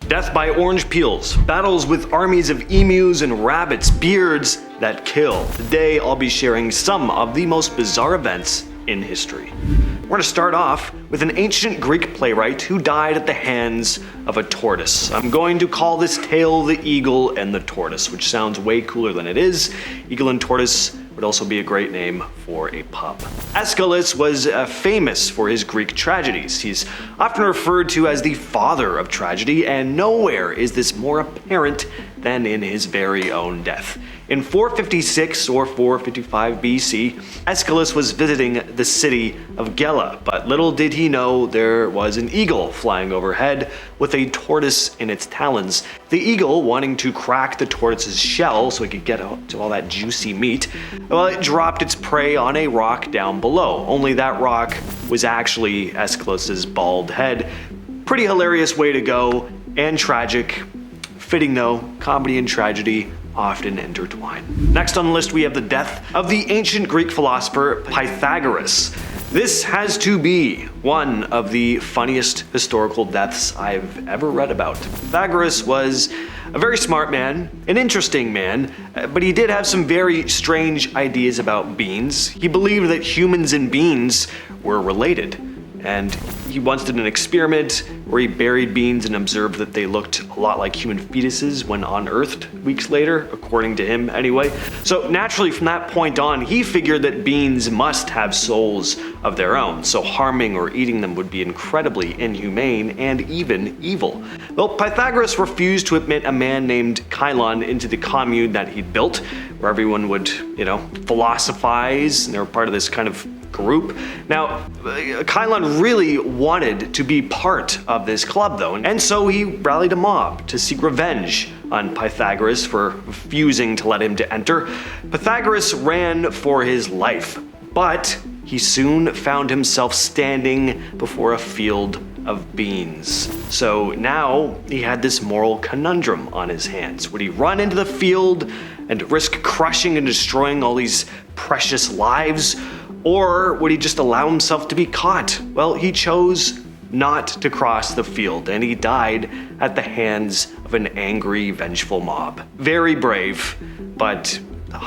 Death by orange peels, battles with armies of emus and rabbits, beards that kill. Today I'll be sharing some of the most bizarre events in history. We're going to start off with an ancient Greek playwright who died at the hands of a tortoise. I'm going to call this tale The Eagle and the Tortoise, which sounds way cooler than it is. Eagle and Tortoise would also be a great name for a pub. Aeschylus was famous for his Greek tragedies. He's often referred to as the father of tragedy, and nowhere is this more apparent than in his very own death. In 456 or 455 BC, Aeschylus was visiting the city of Gela, but little did he know there was an eagle flying overhead with a tortoise in its talons. The eagle, wanting to crack the tortoise's shell so he could get to all that juicy meat, well, it dropped its prey on a rock down below. Only that rock was actually Aeschylus's bald head. Pretty hilarious way to go, and tragic. Fitting though, comedy and tragedy often intertwine. Next on the list we have the death of the ancient Greek philosopher Pythagoras. This has to be one of the funniest historical deaths I've ever read about. Pythagoras was a very smart man, an interesting man, but he did have some very strange ideas about beans. He believed that humans and beans were related, and he once did an experiment where he buried beans and observed that they looked a lot like human fetuses when unearthed weeks later, according to him anyway. So naturally from that point on, he figured that beans must have souls of their own, so harming or eating them would be incredibly inhumane and even evil. Well, Pythagoras refused to admit a man named Chilon into the commune that he'd built, where everyone would, philosophize, and they were part of this kind of group. Now, Chilon really wanted to be part of this club though, and so he rallied a mob to seek revenge on Pythagoras for refusing to let him to enter. Pythagoras ran for his life, but he soon found himself standing before a field of beans. So now he had this moral conundrum on his hands. Would he run into the field and risk crushing and destroying all these precious lives? Or would he just allow himself to be caught? Well, he chose not to cross the field, and he died at the hands of an angry, vengeful mob. Very brave, but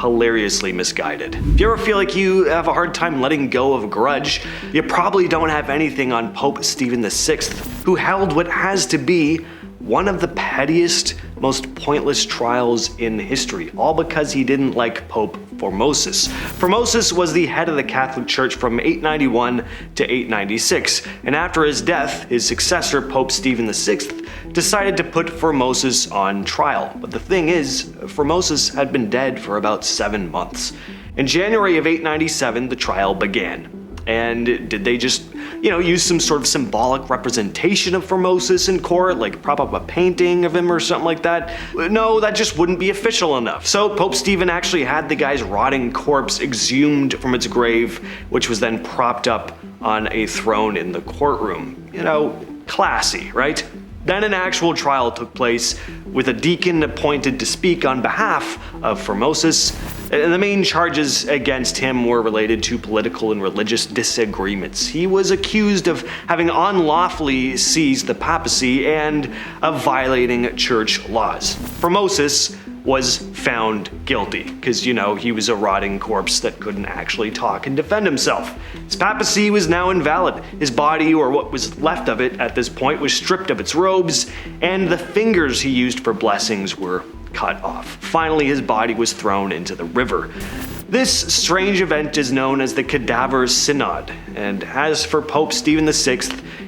hilariously misguided. If you ever feel like you have a hard time letting go of a grudge, you probably don't have anything on Pope Stephen VI, who held what has to be one of the pettiest, most pointless trials in history, all because he didn't like Pope Formosus. Formosus was the head of the Catholic Church from 891 to 896, and after his death, his successor, Pope Stephen VI, decided to put Formosus on trial. But the thing is, Formosus had been dead for about 7 months. In January of 897, the trial began. And did they just, use some sort of symbolic representation of Formosus in court, like prop up a painting of him or something like that? No, that just wouldn't be official enough. So Pope Stephen actually had the guy's rotting corpse exhumed from its grave, which was then propped up on a throne in the courtroom. Classy, right? Then an actual trial took place with a deacon appointed to speak on behalf of Formosus, and the main charges against him were related to political and religious disagreements. He was accused of having unlawfully seized the papacy and of violating church laws. Formosus was found guilty because, he was a rotting corpse that couldn't actually talk and defend himself. His papacy was now invalid. His body, or what was left of it at this point, was stripped of its robes, and the fingers he used for blessings were cut off. Finally, his body was thrown into the river. This strange event is known as the Cadaver Synod, and as for Pope Stephen VI,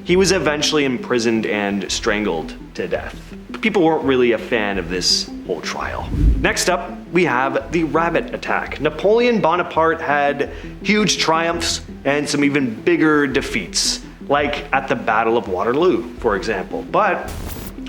he was eventually imprisoned and strangled to death. People weren't really a fan of this whole trial. Next up, we have the rabbit attack. Napoleon Bonaparte had huge triumphs and some even bigger defeats, like at the Battle of Waterloo, for example. But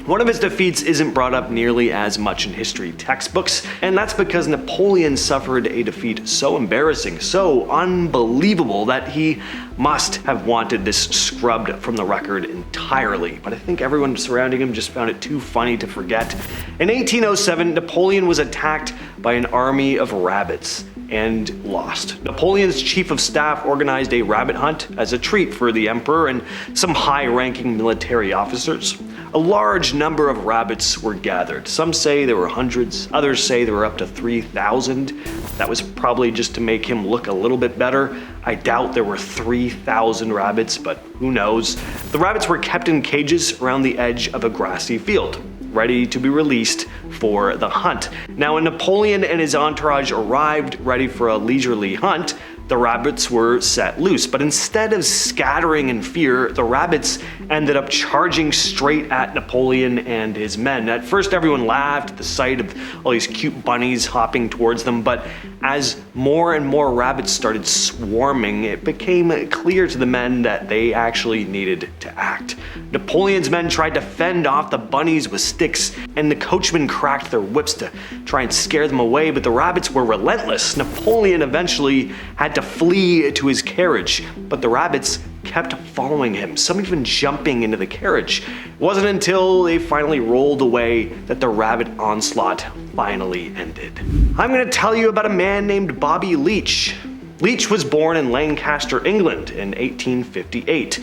one of his defeats isn't brought up nearly as much in history textbooks, and that's because Napoleon suffered a defeat so embarrassing, so unbelievable, that he must have wanted this scrubbed from the record entirely. But I think everyone surrounding him just found it too funny to forget. In 1807, Napoleon was attacked by an army of rabbits and lost. Napoleon's chief of staff organized a rabbit hunt as a treat for the emperor and some high-ranking military officers. a large number of rabbits were gathered. Some say there were hundreds, others say there were up to 3,000. That was probably just to make him look a little bit better. I doubt there were 3,000 rabbits, but who knows. The rabbits were kept in cages around the edge of a grassy field, ready to be released for the hunt. Now, when Napoleon and his entourage arrived ready for a leisurely hunt, the rabbits were set loose, but instead of scattering in fear, the rabbits ended up charging straight at Napoleon and his men. At first, everyone laughed at the sight of all these cute bunnies hopping towards them, but as more and more rabbits started swarming, it became clear to the men that they actually needed to act. Napoleon's men tried to fend off the bunnies with sticks, and the coachmen cracked their whips to try and scare them away, but the rabbits were relentless. Napoleon eventually had to flee to his carriage, but the rabbits kept following him, some even jumping into the carriage. It wasn't until they finally rolled away that the rabbit onslaught finally ended. I'm going to tell you about a man named Bobby Leach. Leach was born in Lancaster, England in 1858.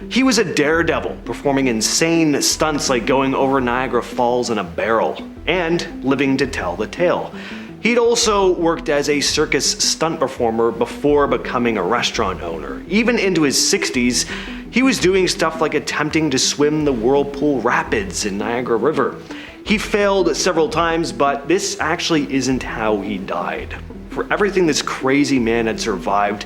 He was a daredevil, performing insane stunts like going over Niagara Falls in a barrel, and living to tell the tale. He'd also worked as a circus stunt performer before becoming a restaurant owner. Even into his 60s, he was doing stuff like attempting to swim the Whirlpool Rapids in Niagara River. He failed several times, but this actually isn't how he died. For everything this crazy man had survived,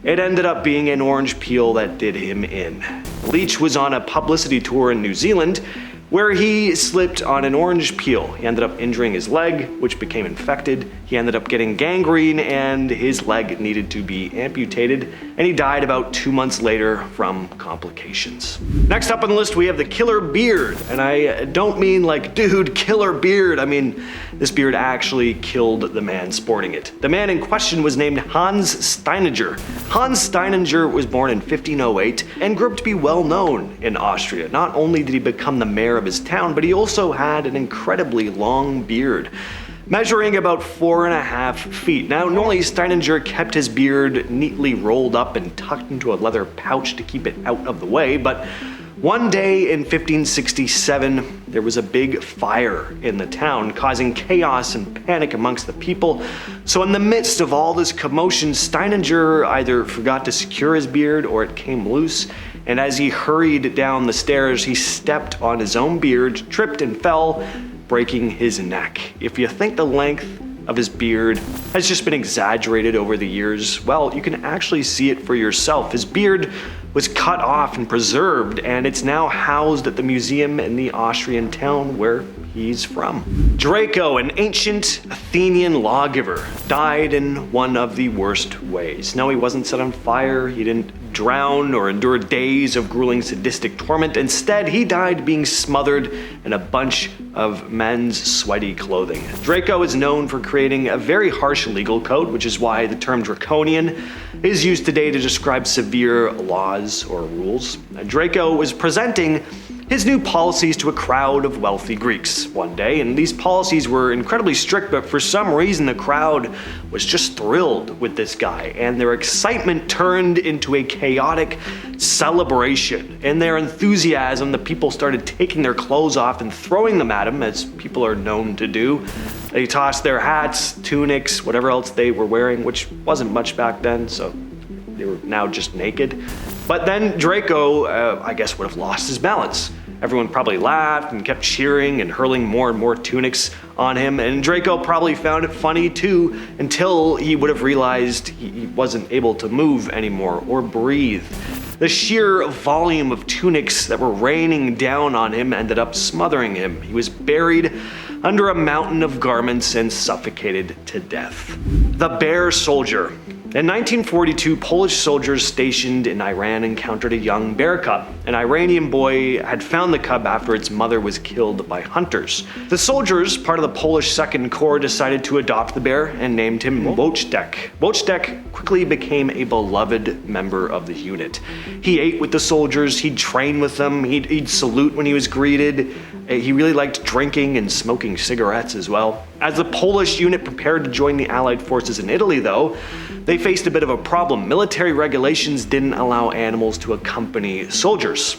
it ended up being an orange peel that did him in. Leach was on a publicity tour in New Zealand, where he slipped on an orange peel. He ended up injuring his leg, which became infected. He ended up getting gangrene, and his leg needed to be amputated, and he died about 2 months later from complications. Next up on the list, we have the killer beard, and I don't mean like, dude, killer beard. I mean, this beard actually killed the man sporting it. The man in question was named Hans Steininger. Hans Steininger was born in 1508 and grew up to be well known in Austria. Not only did he become the mayor of his town, but he also had an incredibly long beard, measuring about 4.5 feet. Now, normally Steininger kept his beard neatly rolled up and tucked into a leather pouch to keep it out of the way, but one day in 1567, there was a big fire in the town, causing chaos and panic amongst the people. So in the midst of all this commotion, Steininger either forgot to secure his beard or it came loose, and as he hurried down the stairs, he stepped on his own beard, tripped and fell, breaking his neck. If you think the length of his beard has just been exaggerated over the years, well, you can actually see it for yourself. His beard was cut off and preserved, and it's now housed at the museum in the Austrian town where he's from. Draco, an ancient Athenian lawgiver, died in one of the worst ways. No, he wasn't set on fire, he didn't drown or endure days of grueling sadistic torment. Instead, he died being smothered in a bunch of men's sweaty clothing. Draco is known for creating a very harsh legal code, which is why the term draconian is used today to describe severe laws or rules. Draco was presenting his new policies to a crowd of wealthy Greeks one day, and these policies were incredibly strict, but for some reason the crowd was just thrilled with this guy, and their excitement turned into a chaotic celebration. In their enthusiasm, the people started taking their clothes off and throwing them at him, as people are known to do. They tossed their hats, tunics, whatever else they were wearing, which wasn't much back then, so they were now just naked. But then Draco, I guess, would have lost his balance. Everyone probably laughed and kept cheering and hurling more and more tunics on him, and Draco probably found it funny too, until he would have realized he wasn't able to move anymore or breathe. The sheer volume of tunics that were raining down on him ended up smothering him. He was buried under a mountain of garments and suffocated to death. The Bear Soldier. In 1942, Polish soldiers stationed in Iran encountered a young bear cub. An Iranian boy had found the cub after its mother was killed by hunters. The soldiers, part of the Polish Second Corps, decided to adopt the bear and named him Wojtek. Wojtek quickly became a beloved member of the unit. He ate with the soldiers, he'd train with them, he'd salute when he was greeted. He really liked drinking and smoking cigarettes as well. As the Polish unit prepared to join the Allied forces in Italy, though, they faced a bit of a problem. Military regulations didn't allow animals to accompany soldiers.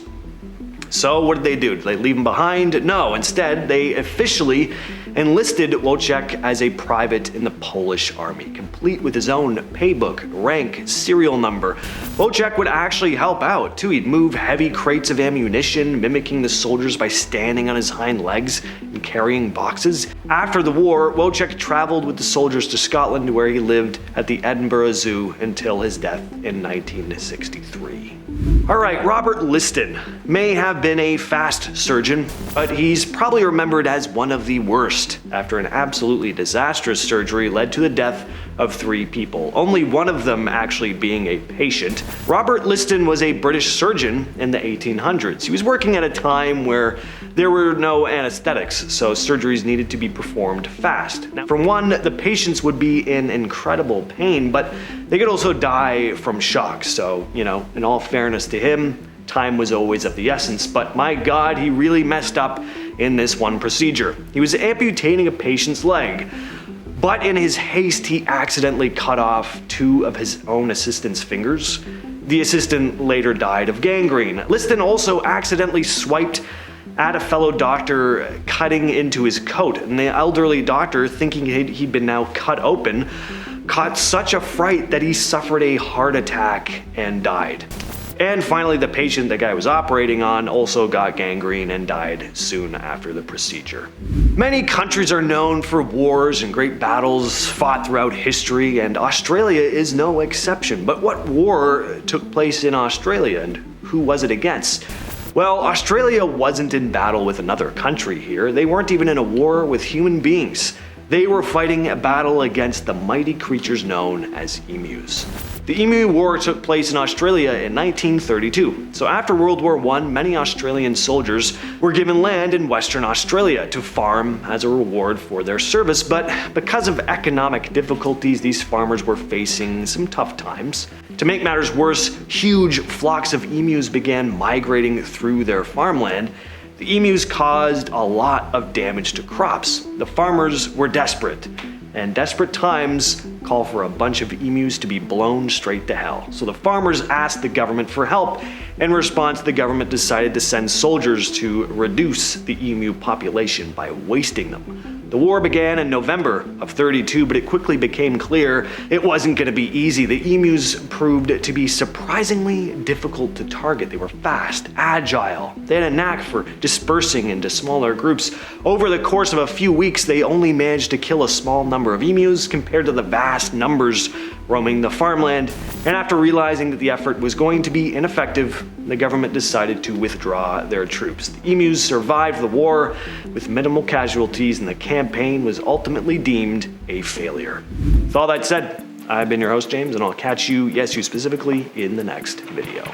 So what did they do? Did they leave him behind? No, instead they officially enlisted Wojciech as a private in the Polish army, complete with his own paybook, rank, serial number. Wojciech would actually help out too. He'd move heavy crates of ammunition, mimicking the soldiers by standing on his hind legs and carrying boxes. After the war, Wojciech traveled with the soldiers to Scotland, where he lived at the Edinburgh Zoo until his death in 1963. Alright, Robert Liston may have been a fast surgeon, but he's probably remembered as one of the worst after an absolutely disastrous surgery led to the death of 3 people, only one of them actually being a patient. Robert Liston was a British surgeon in the 1800s. He was working at a time where there were no anesthetics, so surgeries needed to be performed fast. Now, for one, the patients would be in incredible pain, but they could also die from shock, so, in all fairness to him, time was always of the essence, but my God, he really messed up in this one procedure. He was amputating a patient's leg, but in his haste, he accidentally cut off 2 of his own assistant's fingers. The assistant later died of gangrene. Liston also accidentally swiped at a fellow doctor, cutting into his coat, and the elderly doctor, thinking he'd been now cut open, caught such a fright that he suffered a heart attack and died. And finally, the patient the guy was operating on also got gangrene and died soon after the procedure. Many countries are known for wars and great battles fought throughout history, and Australia is no exception. But what war took place in Australia, and who was it against? Well, Australia wasn't in battle with another country here. They weren't even in a war with human beings. They were fighting a battle against the mighty creatures known as emus. The Emu War took place in Australia in 1932. So after World War I, many Australian soldiers were given land in Western Australia to farm as a reward for their service, but because of economic difficulties, these farmers were facing some tough times. To make matters worse, huge flocks of emus began migrating through their farmland. The emus caused a lot of damage to crops. The farmers were desperate, and desperate times call for a bunch of emus to be blown straight to hell. So the farmers asked the government for help. In response, the government decided to send soldiers to reduce the emu population by wasting them. The war began in November of 32, but it quickly became clear it wasn't going to be easy. The emus proved to be surprisingly difficult to target. They were fast, agile. They had a knack for dispersing into smaller groups. Over the course of a few weeks, they only managed to kill a small number of emus compared to the vast numbers roaming the farmland. And after realizing that the effort was going to be ineffective, the government decided to withdraw their troops. The emus survived the war with minimal casualties, and the campaign was ultimately deemed a failure. With all that said, I've been your host, James, and I'll catch you, yes, you specifically, in the next video.